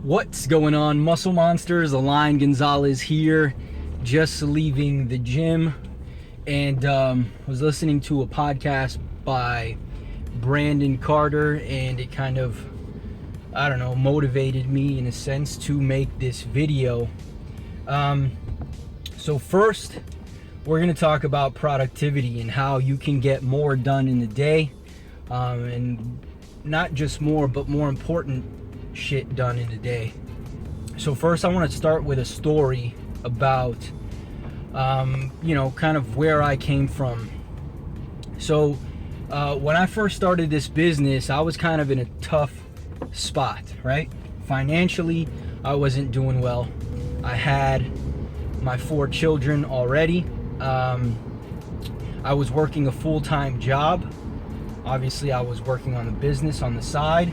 What's going on, Muscle Monsters? Alain Gonzalez here, just leaving the gym, and was listening to a podcast by Brandon Carter, and it kind of, I don't know, motivated me in a sense to make this video. So first, we're going to talk about productivity and how you can get more done in the day, and not just more, but more important shit done in a day. So first I want to start with a story about kind of where I came from. So when I first started this business, I was kind of in a tough spot, right? Financially, I wasn't doing well. I had my 4 children already. I was working a full-time job. Obviously, I was working on the business on the side.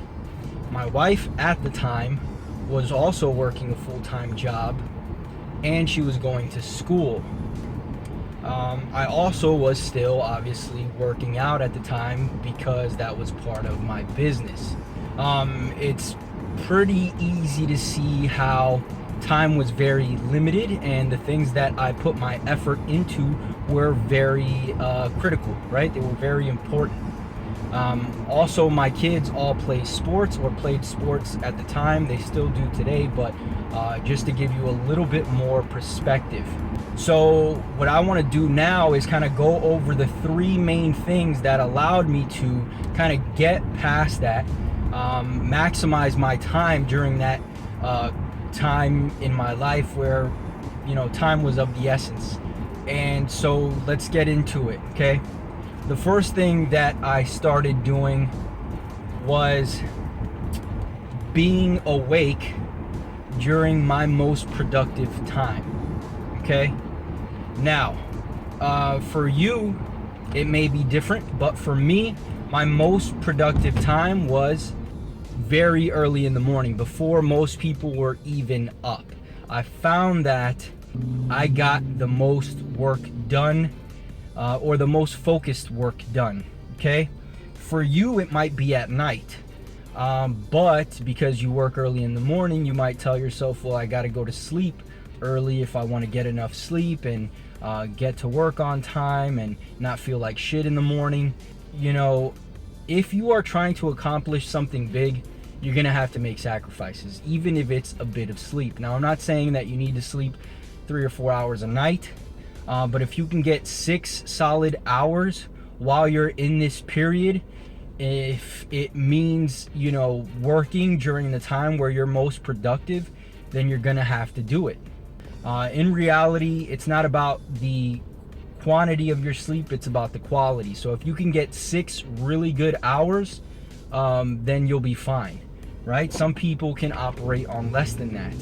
My wife at the time was also working a full-time job, and she was going to school. I also was still obviously working out at the time because that was part of my business. It's pretty easy to see how time was very limited, and the things that I put my effort into were very critical, right? They were very important. Also, my kids all play sports or played sports at the time. They still do today, but just to give you a little bit more perspective. So what I want to do now is kind of go over the 3 main things that allowed me to kind of get past that, maximize my time during that time in my life where, time was of the essence. And so let's get into it, okay? The first thing that I started doing was being awake during my most productive time, okay? Now, for you, it may be different, but for me, my most productive time was very early in the morning, before most people were even up. I found that I got the most work done, or the most focused work done, okay? For you, it might be at night, but because you work early in the morning, you might tell yourself, well, I gotta go to sleep early if I want to get enough sleep and get to work on time and not feel like shit in the morning. If you are trying to accomplish something big, you're gonna have to make sacrifices, even if it's a bit of sleep. Now, I'm not saying that you need to sleep 3 or 4 hours a night, but if you can get 6 solid hours while you're in this period, if it means, working during the time where you're most productive, then you're gonna have to do it. In reality, it's not about the quantity of your sleep, it's about the quality. So if you can get 6 really good hours, then you'll be fine, right? Some people can operate on less than that.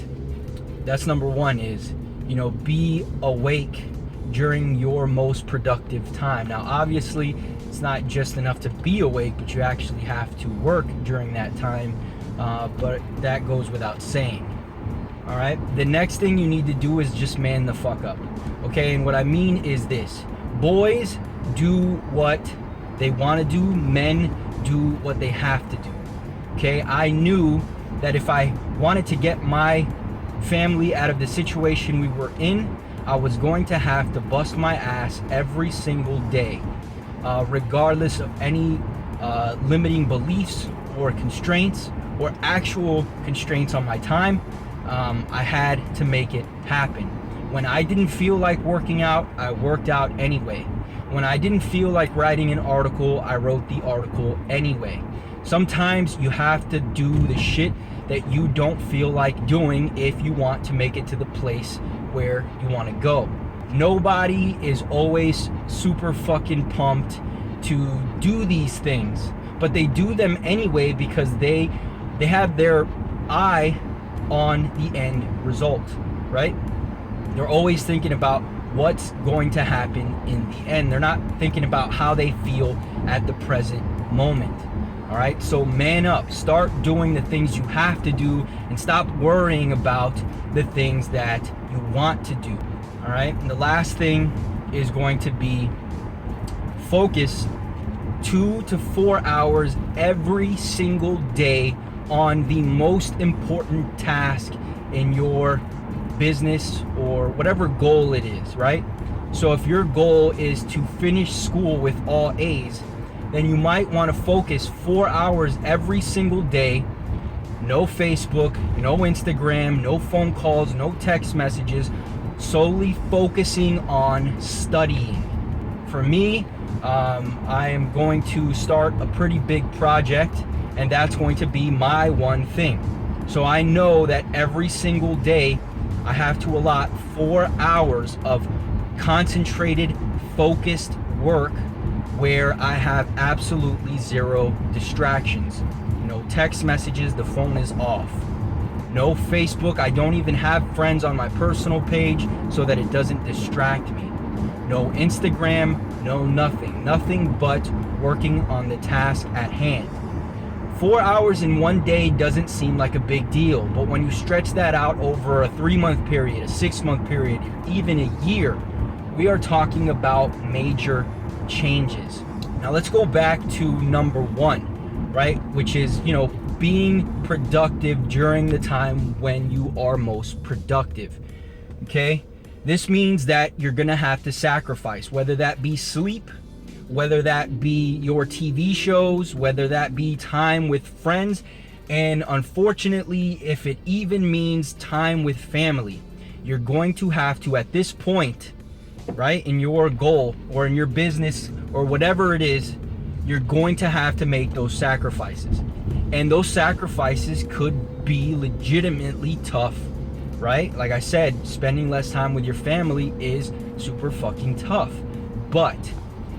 That's number 1 is, be awake during your most productive time. Now, obviously, it's not just enough to be awake, but you actually have to work during that time, but that goes without saying. All right, the next thing you need to do is just man the fuck up, okay? And what I mean is this: boys do what they want to do, men do what they have to do, okay? I knew that if I wanted to get my family out of the situation we were in, I was going to have to bust my ass every single day, regardless of any limiting beliefs or constraints or actual constraints on my time. I had to make it happen. When I didn't feel like working out, I worked out anyway. When I didn't feel like writing an article, I wrote the article anyway. Sometimes you have to do the shit that you don't feel like doing if you want to make it to the place where you want to go. Nobody is always super fucking pumped to do these things, but they do them anyway because they have their eye on the end result, right? They're always thinking about what's going to happen in the end. They're not thinking about how they feel at the present moment. All right, so man up, start doing the things you have to do and stop worrying about the things that you want to do. All right, and the last thing is going to be focus 2 to 4 hours every single day on the most important task in your business or whatever goal it is, right? So if your goal is to finish school with all A's, then you might want to focus 4 hours every single day. No Facebook, no Instagram, no phone calls, no text messages, solely focusing on studying. For me, I am going to start a pretty big project, and that's going to be my one thing. So I know that every single day I have to allot 4 hours of concentrated, focused work where I have absolutely zero distractions. No text messages, the phone is off. No Facebook, I don't even have friends on my personal page so that it doesn't distract me. No Instagram, no nothing. Nothing but working on the task at hand. 4 hours in one day doesn't seem like a big deal, but when you stretch that out over a 3-month period, a 6-month period, even a year, we are talking about major changes. Now let's go back to number 1, right? Which is, being productive during the time when you are most productive. Okay? This means that you're gonna have to sacrifice, whether that be sleep, whether that be your TV shows, whether that be time with friends, and unfortunately, if it even means time with family, you're going to have to, at this point, right, in your goal or in your business or whatever it is, you're going to have to make those sacrifices. And those sacrifices could be legitimately tough, right? Like I said, spending less time with your family is super fucking tough. But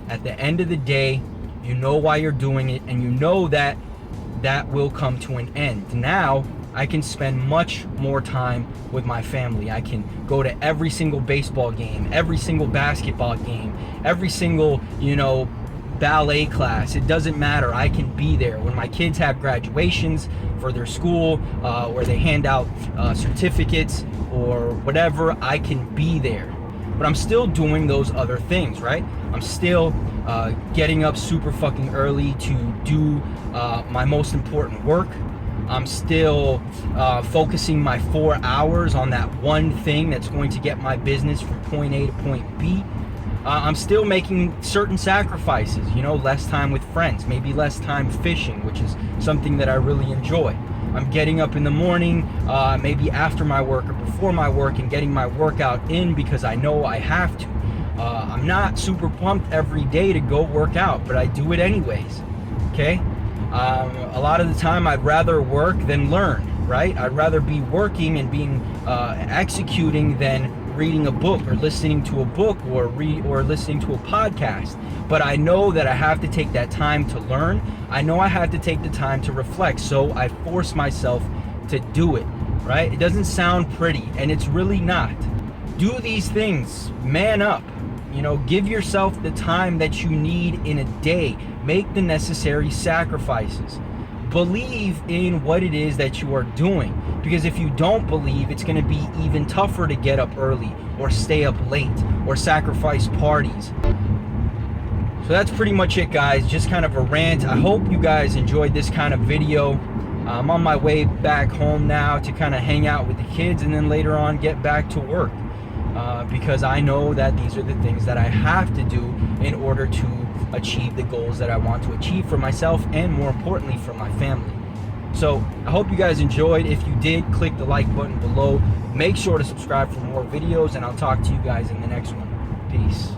at the end of the day, you know why you're doing it, and you know that that will come to an end. Now, I can spend much more time with my family. I can go to every single baseball game, every single basketball game, every single, ballet class. It doesn't matter. I can be there. When my kids have graduations for their school, where they hand out certificates or whatever, I can be there. But I'm still doing those other things, right? I'm still getting up super fucking early to do my most important work. I'm still focusing my 4 hours on that one thing that's going to get my business from point A to point B. I'm still making certain sacrifices, less time with friends, maybe less time fishing, which is something that I really enjoy. I'm getting up in the morning, maybe after my work or before my work, and getting my workout in because I know I have to. I'm not super pumped every day to go work out, but I do it anyways, okay? A lot of the time I'd rather work than learn, right? I'd rather be working and being executing than reading a book or listening to a book or listening to a podcast. But I know that I have to take that time to learn. I know I have to take the time to reflect, so I force myself to do it, right? It doesn't sound pretty, and it's really not. Do these things, man up. Give yourself the time that you need in a day. Make the necessary sacrifices. Believe in what it is that you are doing, because if you don't believe, it's going to be even tougher to get up early or stay up late or sacrifice parties. So that's pretty much it, guys. Just kind of a rant. I hope you guys enjoyed this kind of video. I'm on my way back home now to kind of hang out with the kids and then later on get back to work, because I know that these are the things that I have to do in order to achieve the goals that I want to achieve for myself and, more importantly, for my family. So I hope you guys enjoyed. If you did, click the like button below. Make sure to subscribe for more videos, and I'll talk to you guys in the next one. Peace.